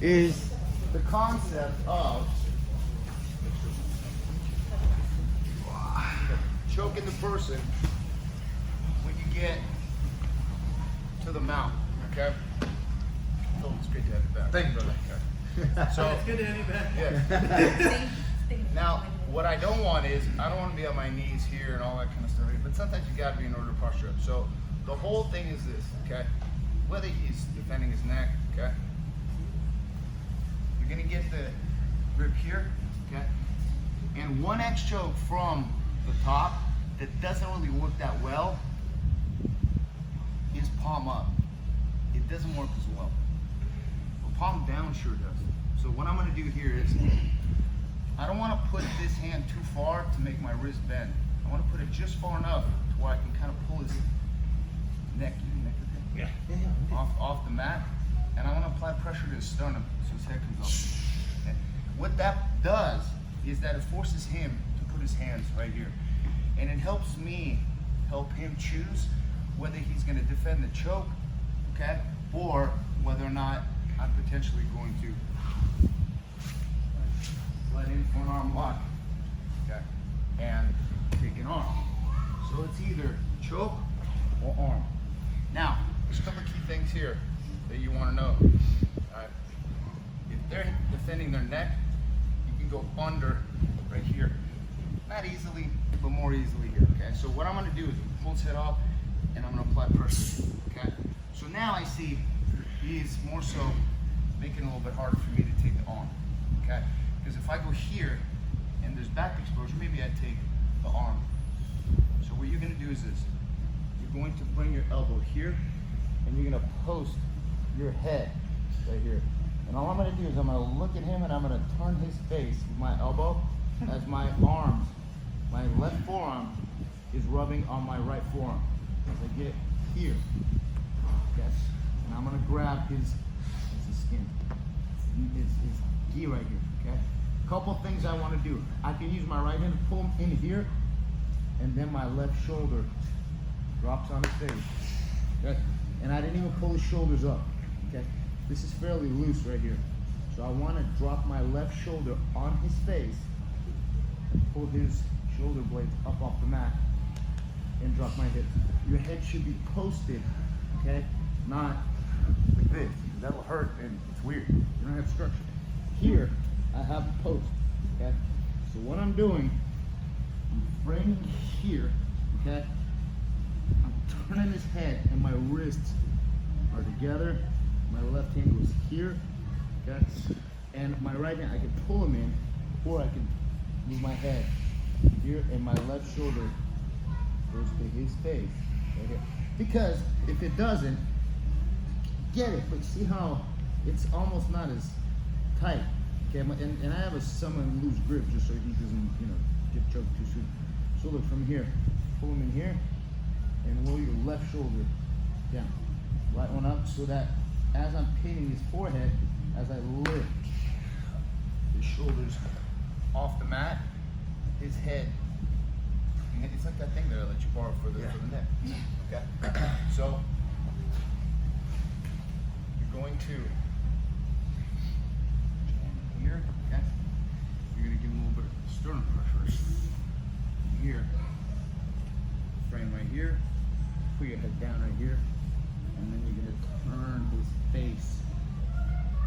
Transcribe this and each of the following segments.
is the concept of choking the person when you get to the mount, okay? Oh, it's great to have you back. Thank you, brother. So, It's good to have you back. yeah. Now, what I don't want is, I don't want to be on my knees here and all that kind of stuff, but sometimes you got to be in order to posture up. So, the whole thing is this, okay? Whether he's defending his neck, okay? You're going to get the grip here, okay? And 1X choke from the top that doesn't really work that well is palm up. It doesn't work as well. But palm down sure does. So what I'm going to do here is, I don't want to put this hand too far to make my wrist bend. I want to put it just far enough to where I can kind of pull his neck off the mat, and I want to apply pressure to his sternum so his head comes up. Okay. What that does is that it forces him to put his hands right here, and it helps me help him choose whether he's going to defend the choke, okay, or whether or not I'm potentially going to let in for an arm lock, okay, and take an arm. So it's either choke or arm. Now, there's a couple of key things here that you want to know. Alright. If they're defending their neck, you can go under right here. Not easily, but more easily here. Okay. So what I'm going to do is pull his head off, and I'm going to apply pressure. Okay. So now I see he's more so making it a little bit harder for me to take the arm. Okay. Because if I go here and there's back exposure, maybe I take the arm. So what you're going to do is this. You're going to bring your elbow here, and you're going to post your head right here. And all I'm going to do is I'm going to look at him, and I'm going to turn his face with my elbow as my arms, my left forearm is rubbing on my right forearm. As I get here, yes, and I'm going to grab his skin, his gi right here, okay? Couple things I want to do. I can use my right hand to pull him in here, and then my left shoulder drops on his face, okay? And I didn't even pull his shoulders up, okay? This is fairly loose right here. So I want to drop my left shoulder on his face and pull his shoulder blades up off the mat and drop my hips. Your head should be posted, okay? Not like this, because that'll hurt and it's weird. You don't have structure. Here, I have a post, okay? So what I'm doing, I'm framing here, okay? I'm turning his head and my wrists are together. My left hand goes here, okay? And my right hand, I can pull him in, or I can move my head here, and my left shoulder goes to his face, right here. Because if it doesn't, get it, but see how it's almost not as tight, okay? And I have a somewhat loose grip just so he doesn't, get choked too soon. So look, from here, pull him in here, and roll your left shoulder down. Right one up, so that as I'm pinning his forehead, as I lift his shoulders off the mat, his head, it's like that thing that I let you borrow for the neck. Okay? So, you're going to here, okay? You're going to give him a little bit of sternum pressure here. Frame right here. Put your head down right here. And then you're going to turn his face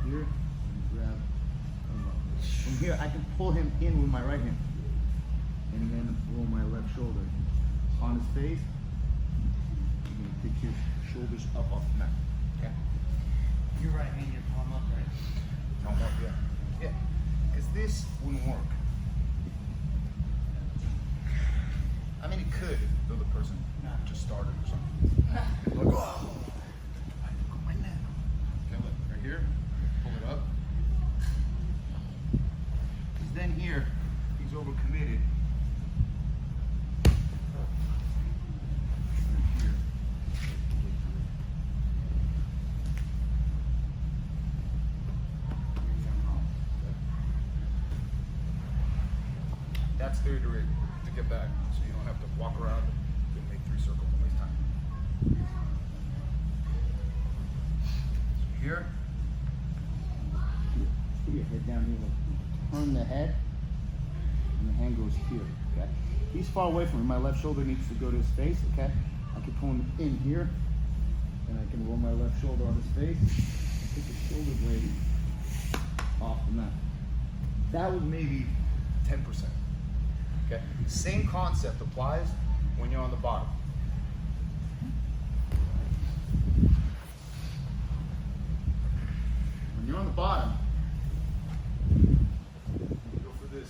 here and grab. From here, I can pull him in with my right hand. And then roll my left shoulder on his face. You're going to pick your shoulders up off the mat. Okay? Your right hand, your palm up, right? Palm up, yeah. Yeah. Because this wouldn't work. I mean, it could, though the person just started or something. Like, oh, I broke my neck. Okay, look, right here. Pull it up. Because then here, he's overcommitted. That's theory to get back, so you don't have to walk around and make 3 circles and waste time. So here, put your head down here, like, turn the head, and the hand goes here, okay? He's far away from me. My left shoulder needs to go to his face, okay? I can pull him in here, and I can roll my left shoulder on his face, and take the shoulder blade off the mat. That was maybe 10%, okay? Same concept applies when you're on the bottom. When you're on the bottom, go for this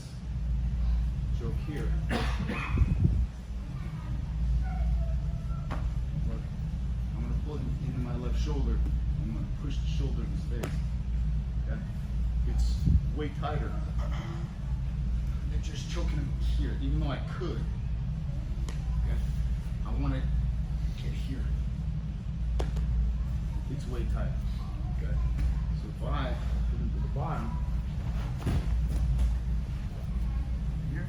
joke here. Look, I'm gonna pull him into my left shoulder. I'm gonna push the shoulder in his face. Okay? It's way tighter than just choking him here, even though I could. Okay? I wanna get here. It's way tight. Okay? So if I put him to the bottom, here,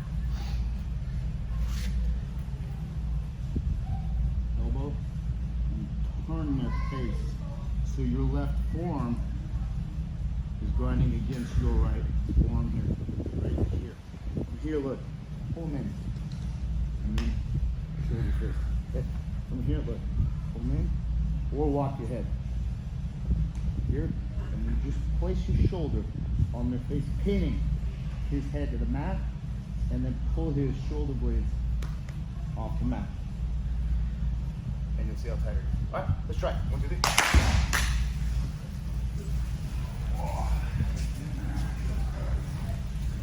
elbow, and turn their face. So your left forearm is grinding against your right forearm here, right here. From here, look, pull him in. And then shoulder first. Okay. From here, look, pull him in, or walk your head. Here, and then just place your shoulder on their face, pinning his head to the mat, and then pull his shoulder blades off the mat. And you'll see how tight it is. All right, let's try it. 1, 2, 3.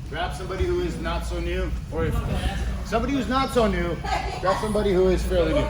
Grab somebody who is not so new, or if somebody who's not so new, grab somebody who is fairly new.